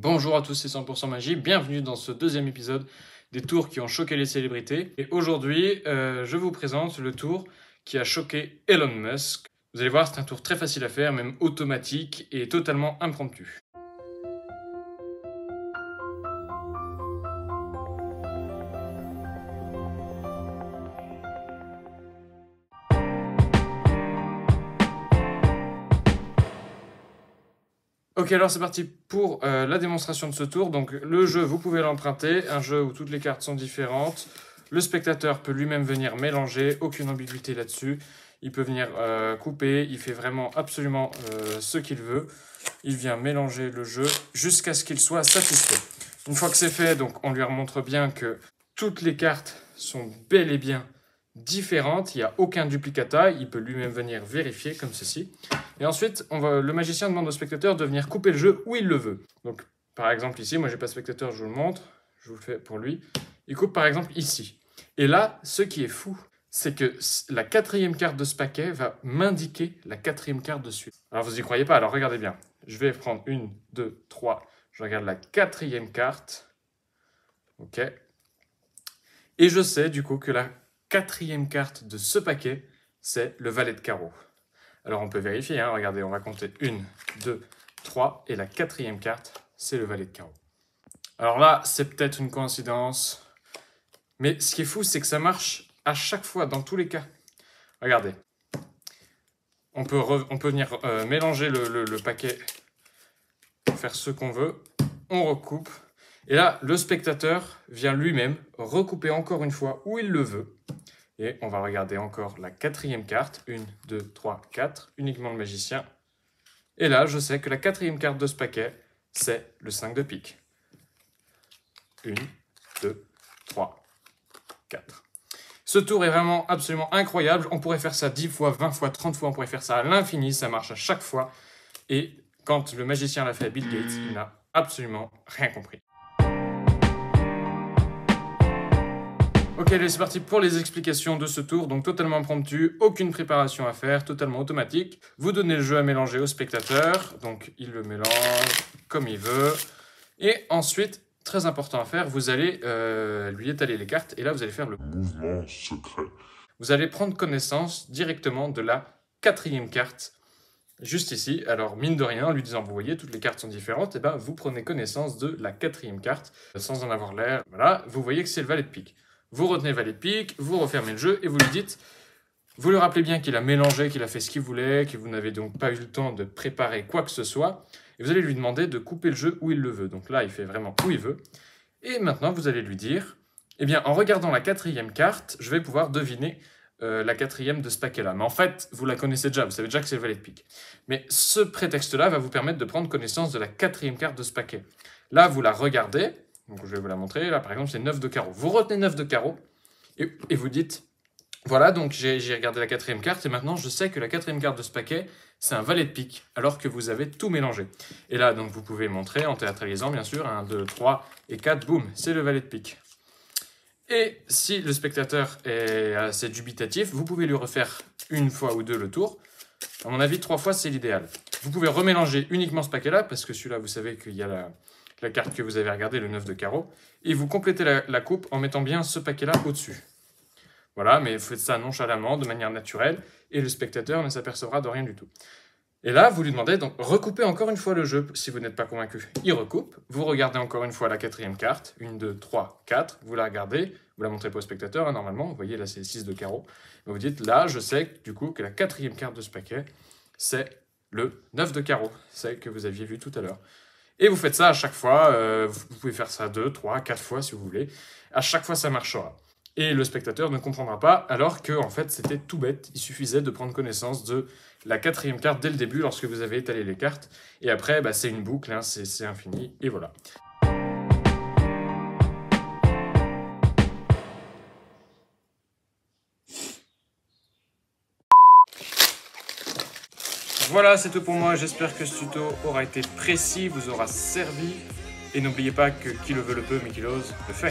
Bonjour à tous, c'est 100% Magie, bienvenue dans ce deuxième épisode des tours qui ont choqué les célébrités. Et aujourd'hui, je vous présente le tour qui a choqué Elon Musk. Vous allez voir, c'est un tour très facile à faire, même automatique et totalement impromptu. Ok, alors c'est parti pour la démonstration de ce tour. Donc le jeu, vous pouvez l'emprunter, un jeu où toutes les cartes sont différentes. Le spectateur peut lui-même venir mélanger, aucune ambiguïté là-dessus. Il peut venir couper, il fait vraiment absolument ce qu'il veut. Il vient mélanger le jeu jusqu'à ce qu'il soit satisfait. Une fois que c'est fait, donc on lui remontre bien que toutes les cartes sont bel et bien différentes. Il n'y a aucun duplicata, il peut lui-même venir vérifier comme ceci. Et ensuite, le magicien demande au spectateur de venir couper le jeu où il le veut. Donc, par exemple ici, moi j'ai pas de spectateur, je vous le montre, je vous le fais pour lui. Il coupe par exemple ici. Et là, ce qui est fou, c'est que la quatrième carte de ce paquet va m'indiquer la quatrième carte de suite. Alors vous y croyez pas, alors regardez bien. Je vais prendre 1, 2, 3, je regarde la quatrième carte. Ok. Et je sais du coup que la quatrième carte de ce paquet, c'est le valet de carreau. Alors on peut vérifier, hein, regardez, on va compter 1, 2, 3, et la quatrième carte, c'est le valet de carreau. Alors là, c'est peut-être une coïncidence, mais ce qui est fou, c'est que ça marche à chaque fois, dans tous les cas. Regardez, on peut venir mélanger le paquet, faire ce qu'on veut, on recoupe, et là, le spectateur vient lui-même recouper encore une fois où il le veut. Et on va regarder encore la quatrième carte. 1, 2, 3, 4. Uniquement le magicien. Et là, je sais que la quatrième carte de ce paquet, c'est le 5 de pique. 1, 2, 3, 4. Ce tour est vraiment absolument incroyable. On pourrait faire ça 10 fois, 20 fois, 30 fois. On pourrait faire ça à l'infini. Ça marche à chaque fois. Et quand le magicien l'a fait à Bill Gates, il n'a absolument rien compris. Ok, allez, c'est parti pour les explications de ce tour. Donc totalement impromptu, aucune préparation à faire, totalement automatique. Vous donnez le jeu à mélanger au spectateur. Donc il le mélange comme il veut. Et ensuite, très important à faire, vous allez lui étaler les cartes. Et là, vous allez faire le mouvement secret. Vous allez prendre connaissance directement de la quatrième carte. Juste ici, alors mine de rien, en lui disant, vous voyez, toutes les cartes sont différentes, et ben vous prenez connaissance de la quatrième carte, sans en avoir l'air. Voilà, vous voyez que c'est le valet de pique. Vous retenez valet de pique, vous refermez le jeu et vous lui dites, vous lui rappelez bien qu'il a mélangé, qu'il a fait ce qu'il voulait, que vous n'avez donc pas eu le temps de préparer quoi que ce soit. Et vous allez lui demander de couper le jeu où il le veut. Donc là, il fait vraiment où il veut. Et maintenant, vous allez lui dire, eh bien, en regardant la quatrième carte, je vais pouvoir deviner la quatrième de ce paquet-là. Mais en fait, vous la connaissez déjà, vous savez déjà que c'est le valet de pique. Mais ce prétexte-là va vous permettre de prendre connaissance de la quatrième carte de ce paquet. Là, vous la regardez. Donc je vais vous la montrer. Là, par exemple, c'est 9 de carreau. Vous retenez 9 de carreau et vous dites, voilà, donc j'ai regardé la quatrième carte et maintenant, je sais que la quatrième carte de ce paquet, c'est un valet de pique, alors que vous avez tout mélangé. Et là, donc, vous pouvez montrer en théâtralisant, bien sûr, 1, 2, 3 et 4, boum, c'est le valet de pique. Et si le spectateur est assez dubitatif, vous pouvez lui refaire une fois ou deux le tour. À mon avis, 3 fois, c'est l'idéal. Vous pouvez remélanger uniquement ce paquet-là, parce que celui-là, vous savez qu'il y a la carte que vous avez regardée, le 9 de carreau, et vous complétez la coupe en mettant bien ce paquet-là au-dessus. Voilà, mais vous faites ça nonchalamment, de manière naturelle, et le spectateur ne s'apercevra de rien du tout. Et là, vous lui demandez donc recoupez encore une fois le jeu si vous n'êtes pas convaincu. Il recoupe, vous regardez encore une fois la quatrième carte, 1, 2, 3, 4, vous la regardez, vous la montrez pas au spectateur, hein, normalement, vous voyez là c'est le 6 de carreau, et vous dites là, je sais du coup que la quatrième carte de ce paquet, c'est le 9 de carreau, celle que vous aviez vue tout à l'heure. Et vous faites ça à chaque fois, vous pouvez faire ça 2, 3, 4 fois si vous voulez. À chaque fois, ça marchera. Et le spectateur ne comprendra pas, alors que en fait, c'était tout bête. Il suffisait de prendre connaissance de la quatrième carte dès le début, lorsque vous avez étalé les cartes. Et après, bah, c'est une boucle, hein, c'est infini, et voilà. Voilà, c'est tout pour moi. J'espère que ce tuto aura été précis, vous aura servi. Et n'oubliez pas que qui le veut le peut, mais qui l'ose le fait.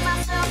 myself.